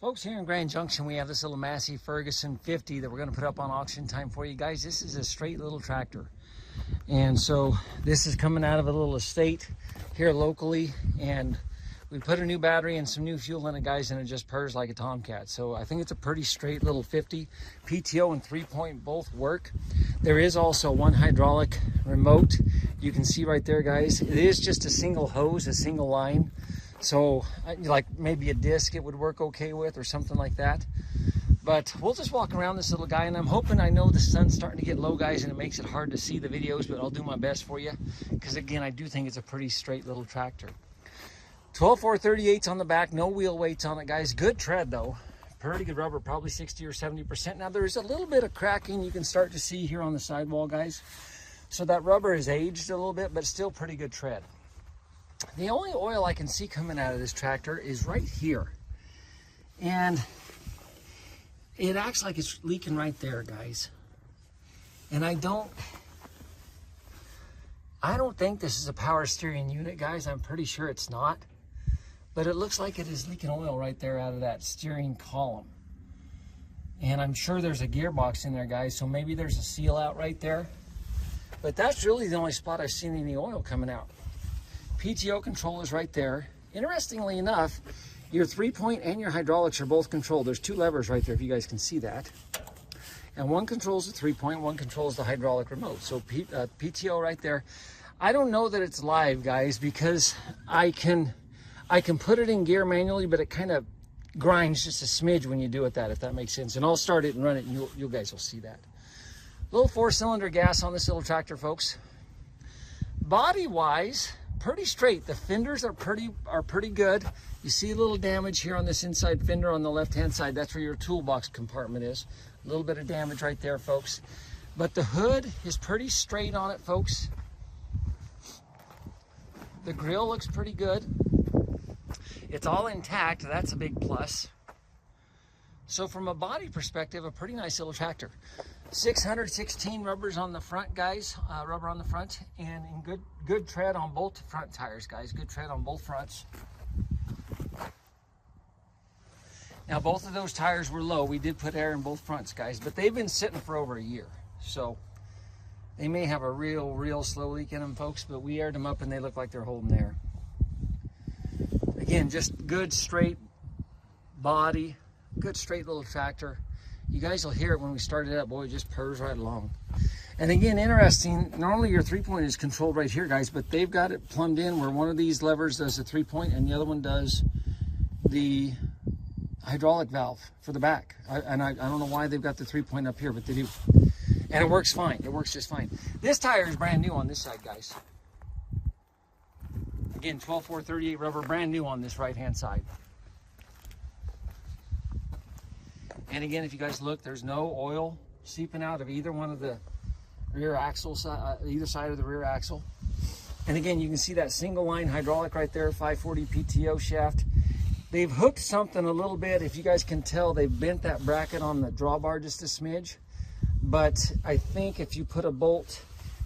Folks, here in Grand Junction, we have this little Massey FERGUSON 50 that we're going to put up on auction time for you guys. This is a straight little tractor. And so this is coming out of a little estate here locally. And we put a new battery and some new fuel in it, guys, and it just purrs like a Tomcat. So I think it's a pretty straight little 50. PTO and 3-point both work. There is also one hydraulic remote. You can see right there, guys. It is just a single hose, a single line. So like maybe a disc it would work okay with or something like that. But we'll just walk around this little guy, and I'm hoping, I know the sun's starting to get low, guys, and it makes it hard to see the videos, but I'll do my best for you because, again, I do think it's a pretty straight little tractor. 12.438s on the back, no wheel weights on it, guys. Good tread though, pretty good rubber, probably 60 or 70%. Now there's a little bit of cracking you can start to see here on the sidewall, guys. So that rubber is aged a little bit, but still pretty good tread. The only oil I can see coming out of this tractor is right here. And it acts like it's leaking right there, guys. And I don't think this is a power steering unit, guys. I'm pretty sure it's not. But it looks like it is leaking oil right there out of that steering column. And I'm sure there's a gearbox in there, guys. So maybe there's a seal out right there. But that's really the only spot I've seen any oil coming out. PTO control is right there. Interestingly enough, your 3-point and your hydraulics are both controlled. There's two levers right there, if you guys can see that. And one controls the 3-point, one controls the hydraulic remote. So PTO right there. I don't know that it's live, guys, because I can put it in gear manually, but it kind of grinds just a smidge when you do it that, if that makes sense. And I'll start it and run it, and you guys will see that. Little 4-cylinder gas on this little tractor, folks. Body-wise, pretty straight. The fenders are pretty good. You see a little damage here on this inside fender on the left-hand side. That's where your toolbox compartment is. A little bit of damage right there, folks. But the hood is pretty straight on it, folks. The grill looks pretty good. It's all intact. That's a big plus. So from a body perspective, a pretty nice little tractor. 616 rubbers on the front, guys. Rubber on the front, and in good tread on both front tires, guys. Good tread on both fronts. Now both of those tires were low. We did put air in both fronts, guys, but they've been sitting for over a year. So they may have a real slow leak in them, folks, but we aired them up and they look like they're holding air. Again, just good straight body, good straight little tractor. You guys will hear it when we start it up. Boy, it just purrs right along. And again, interesting, normally your 3-point is controlled right here, guys, but they've got it plumbed in where one of these levers does the 3-point and the other one does the hydraulic valve for the back. I don't know why they've got the 3-point up here, but they do. And it works fine. It works just fine. This tire is brand new on this side, guys. Again, 12.438 rubber, brand new on this right-hand side. And again, if you guys look, there's no oil seeping out of either one of the rear axles, either side of the rear axle. And again, you can see that single line hydraulic right there, 540 PTO shaft. They've hooked something a little bit. If you guys can tell, they've bent that bracket on the drawbar just a smidge. But I think if you put a bolt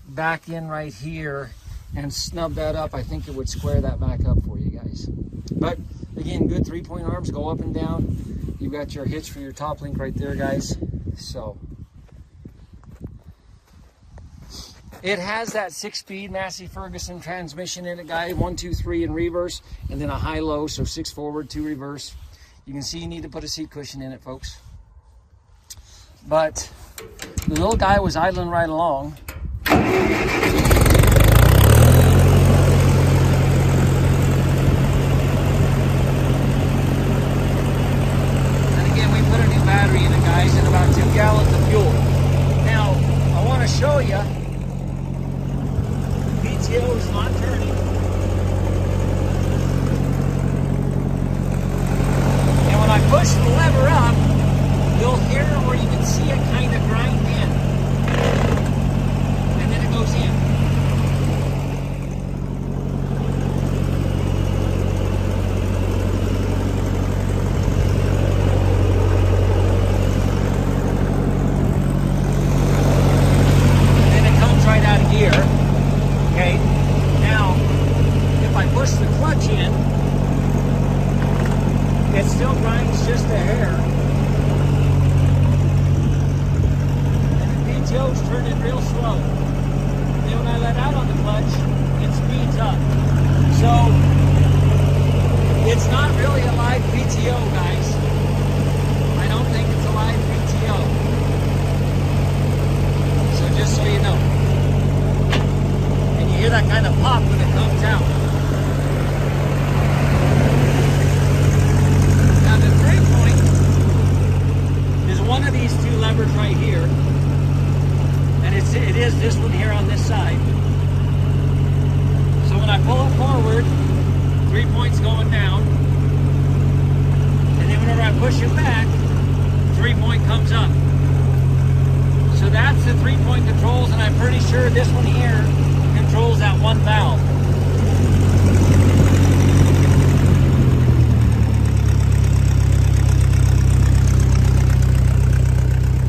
back in right here and snub that up, I think it would square that back up for you guys. But again, good 3-point arms, go up and down. You've got your hitch for your top link right there, guys. So it has that 6-speed Massey FERGUSON transmission in it, guys. 1, 2, 3 in reverse, and then a high-low, so 6 forward, 2 reverse. You can see you need to put a seat cushion in it, folks. But the little guy was idling right along. Battery in it, guys, and about 2 gallons of fuel. Now, I want to show you, PTO is not turning. And when I push the lever up, you'll hear where you can see it kind of grind in. And then it goes in. Push the clutch in, it's still grinding. line's just a hair. And the PTO's turning real slow. Then when I let out on the clutch, it speeds up. So it's not really a live PTO, guys. I don't think it's a live PTO. So just so you know. And you hear that kind of pop when it comes out. Now the 3-point is one of these two levers right here. And it is this one here on this side. So when I pull it forward, 3 points going down. And then whenever I push it back, 3-point comes up. So that's the 3-point controls, and I'm pretty sure this one here controls that one valve.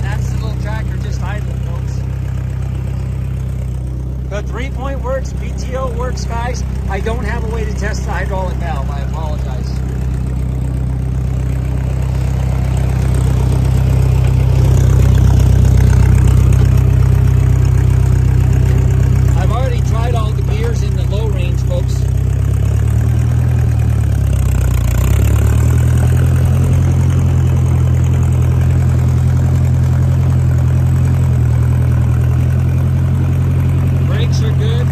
That's the little tractor just idling, folks. The 3-point works, PTO works, guys. I don't have a way to test the hydraulic valve. I apologize. I've already tried all the gears in the low range, folks. Brakes are good.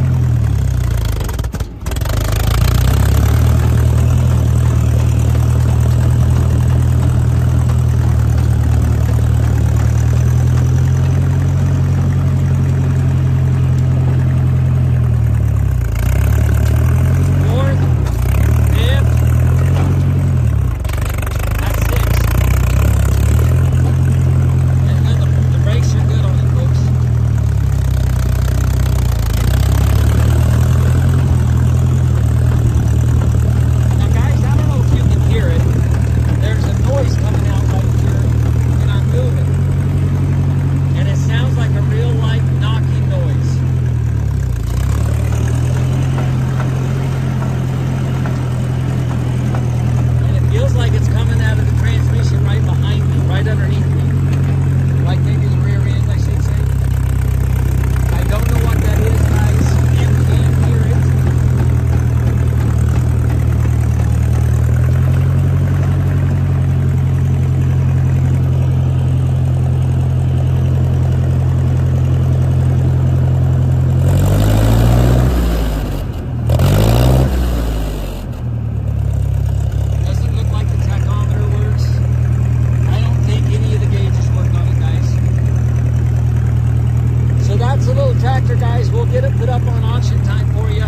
Tractor, guys, we'll get it put up on auction time for you.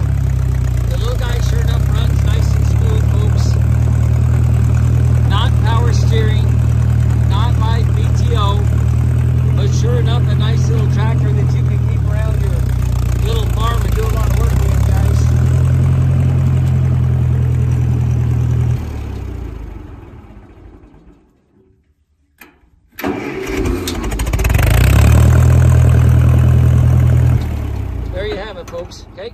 The little guy sure enough runs nice and smooth, folks. Not power steering, not live PTO, but sure enough a nice little tractor that you can keep around your little farm and do a lot of work with, guys. There you have it, folks. Okay.